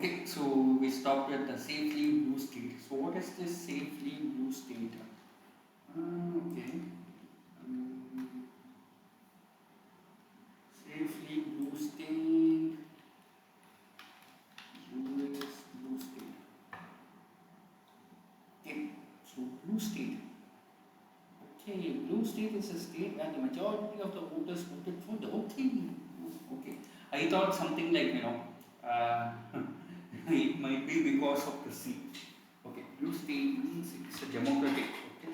Okay, so we stopped at the safely blue state. So what is this safely blue state? Okay. Um, Safely blue state. US blue state. Okay. So blue state. Okay, blue state is a state where the majority of the voters voted for the okay. Okay. I thought something like uh, it might be because of the seat. Okay, blue state means it's a democratic. Okay,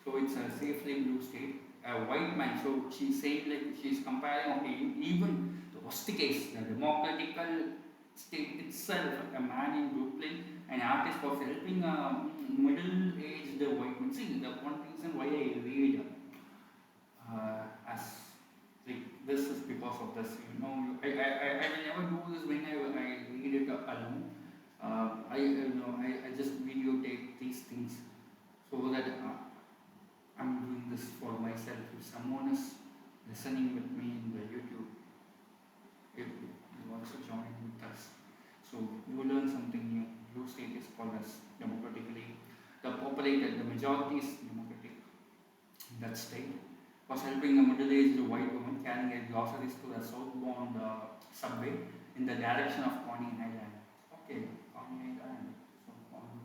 so it's a safely blue state. A white man. So she's saying like she's comparing. Okay, even the worst case, the democratical state itself, a man in Brooklyn, an artist was helping a middle-aged white man. See, the one reason why I read as like this is because of this. I will never do this when I read it alone. I just videotape these things so that I'm doing this for myself. If someone is listening with me in the YouTube, you also join with us. So you learn something new. Blue state is called as democratically. The populated, the majority is democratic in that state. Was helping a middle-aged white woman carrying a groceries to the southbound subway in the direction of Coney Island. Okay, Coney Island. So,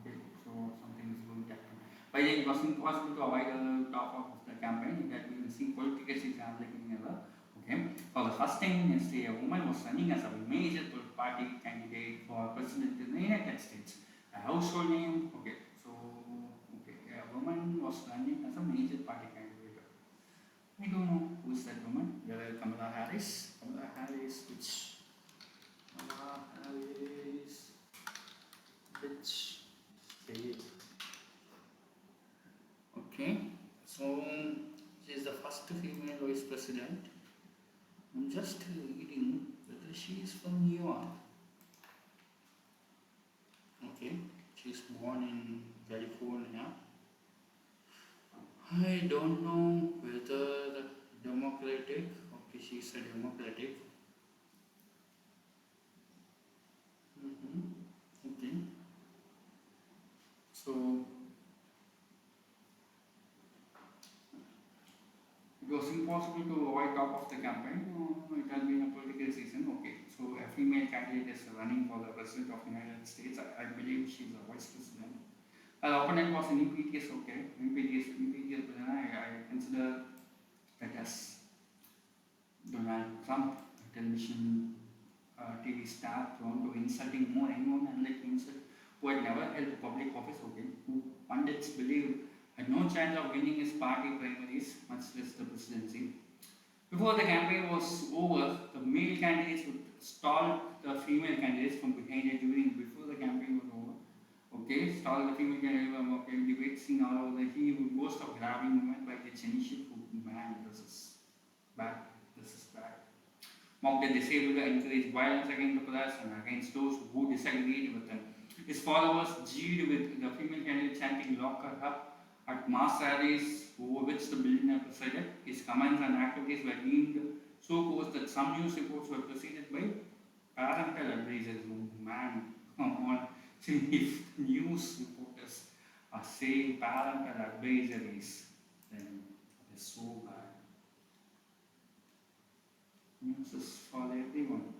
okay, so something is going to happen. While it was impossible to avoid the top of the campaign, that we will see politics is happening ever. Okay, for the first time in history, a woman was running as a major party candidate for president in the United States. A household name. Okay, so okay, a woman was running as a major party candidate. I don't know who is that woman. Whether Kamala Harris. Kamala Harris, which Kamala Harris, which state? Okay, so she is the first female vice president. I'm just reading whether she is from New York. Okay, she is born in California. I don't know whether democratic. Okay, she's a democratic. Okay, so it was impossible to avoid top of the campaign. It has been a political season. Okay, so a female candidate is running for the president of the United States. I believe she's a vice president. Her opponent was an EPTS. Okay, EPTS, but then I consider that as Donald Trump, a television TV star prone to insulting more anyone unlike himself who had never held public office. Okay, who pundits believe had no chance of winning his party primaries, much less the presidency. Before the campaign was over, the male candidates would stall the female candidates from behind it before the campaign was over. Okay, stall the female candidate from okay, debate scene all over. He would boast of grabbing women by the chiniship. Man, this is bad. This is bad. Mocked the disabled, encouraged violence against the others and against those who disagreed with them. His followers jeered with the female candidate chanting "Lock her up" at mass rallies over which the billionaire presided. His comments and activities were deemed so coarse that some news reports were preceded by parental advisories. Oh man, come on. See, if news reporters are saying parental advisories, then it is so bad. News is for everyone.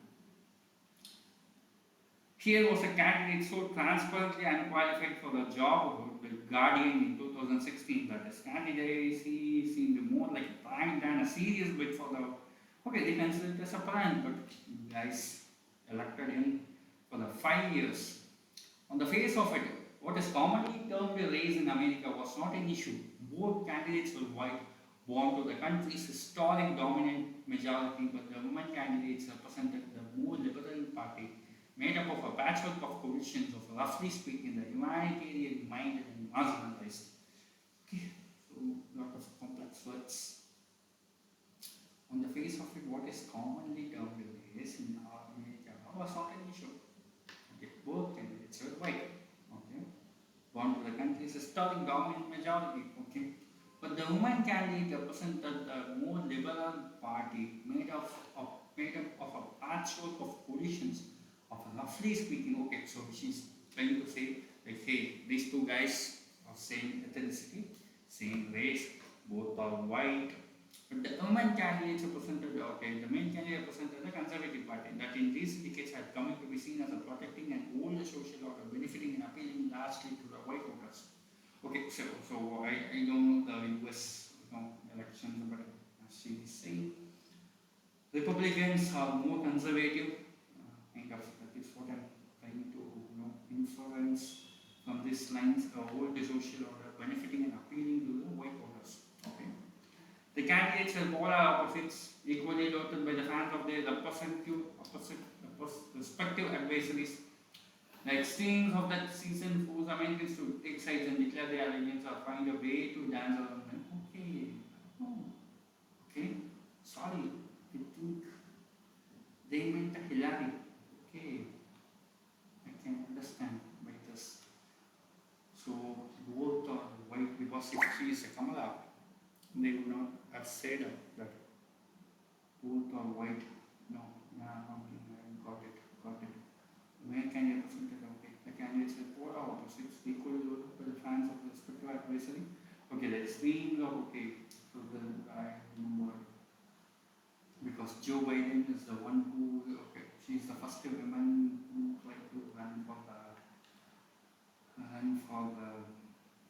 Here was a candidate so transparently unqualified for the job of the Guardian in 2016 that his candidacy seemed more like a prank than a serious bid for the. Okay, they considered it as a prank, but guys elected him for the 5 years. On the face of it, what is commonly termed a race in America was not an issue. Both candidates were white, born to the country's historic dominant majority, but the women candidates represented the more liberal party, made up of a patchwork of coalitions of, roughly speaking, the humanitarian minded and marginalized. Okay, so a lot of complex words. On the face of it, what is commonly termed a race in America was not an issue. Okay, both candidates were white. Okay, born to the country's historic dominant majority. Okay, but the woman candidate represented the more liberal party made up of a patchwork of coalitions of roughly roughly speaking, okay, so she's trying to say, like, hey, these two guys of same ethnicity, same race, both are white, but the women candidates represented, okay, the main candidate represented the Conservative Party, that in recent decades had come to be seen as a protecting and older social order, benefiting and appealing largely to the white voters. Okay, so I don't know the US elections, but as she is saying, Republicans are more conservative, kind of, that is what I'm trying to inference from these lines, old social order, benefiting and appealing to the white voters. Okay. The candidates were polar opposites, equally voted by the fans of their respective adversaries. The extremes of that season forced Americans to take sides and declare their allegiance or find a way to dance around them. Okay. Oh. Okay. Sorry. I think they meant Hillary. Okay. I can understand by this. So both are white, because if she is a Kamala, they would not have said that both are white. No, okay, got it, got it. Where can you represent it? Okay, the candidates are polar opposites, equally voted by the fans of the respective advisory. Okay, the extremes of, okay, so then I remember, because Joe Biden is the one who, okay, she's the first woman who tried to run for the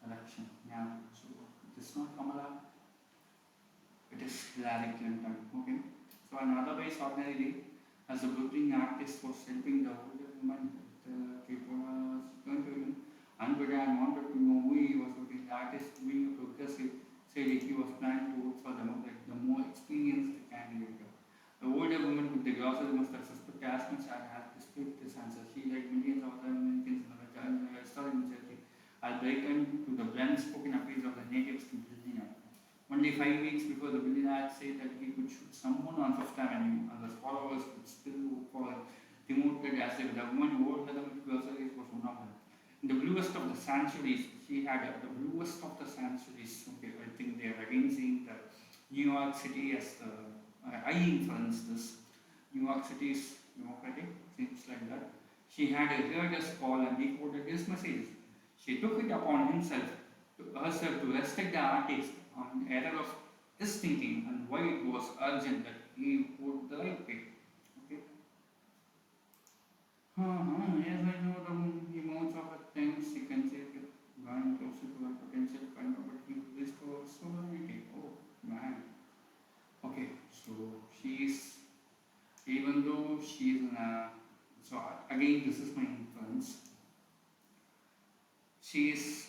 election. Yeah, so it is not Kamala, it is Hillary Clinton. Okay, so an otherwise ordinary day, as a Brooklyn artist was helping the older woman with K-pop, unwed and wanted to know who he was voting. The artist, being a progressive, said he was planning to vote for the more experienced candidate. The older woman with the glasses must have suspected as much as had displayed this answer. She, like millions of other Americans in the restaurant in Turkey, are breaking to the blunt spoken appeals of the natives to billionaire. Only 5 weeks before the billionaire said that he could shoot someone on Fifth Avenue, and the followers could still call him demoted as if the woman who ordered them with groceries was one of them. In the bluest of the sanctuaries, she had the bluest of the sanctuaries. Okay, I think they are again seeing the New York City as the I inference this. New York City is democratic, things like that. She had heard his call and decoded his message. She took it upon herself to respect the artist on the error of his thinking and why it was urgent that he would the right way. Okay. Yes, I know the amounts of things he can say going closer to a potential kind of, but he this was so many. Oh man. Okay, so she's, even though she's in a, so again this is my inference, she is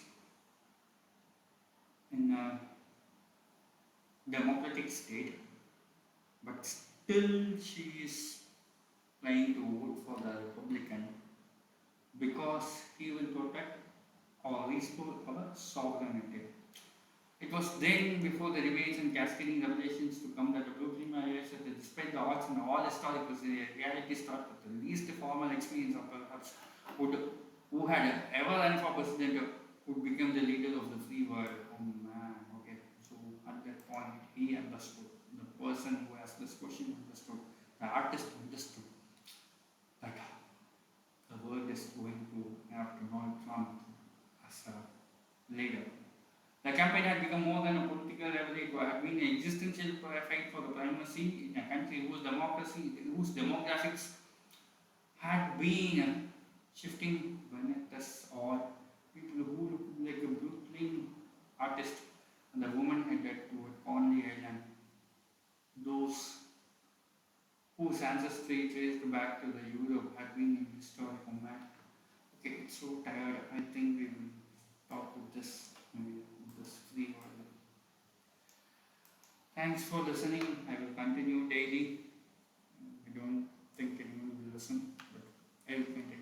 in a democratic state, but still she is trying to vote for the Republican because he will protect or restore our sovereignty. It was then, before the debates and cascading revelations to come, that the Brooklyn realized that despite the odds and all historical reality start with the least formal experience of perhaps who had ever run for president would become the leader of the free world. Oh man, okay. So at that point he understood. The person who asked this question understood. The artist understood that the world is going to have Donald Trump as a leader. The campaign had become more than a political revolution. It had been an existential fight for the primacy in a country whose demographics had been shifting beneath us all. People who looked like a Brooklyn artist and the woman headed to Conley Island. Those whose ancestry traced back to the Europe had been in historical map. Okay, it's so tired. I think we will stop with this maybe this free world. Thanks for listening. I will continue daily. I don't think anyone will listen, but I will continue.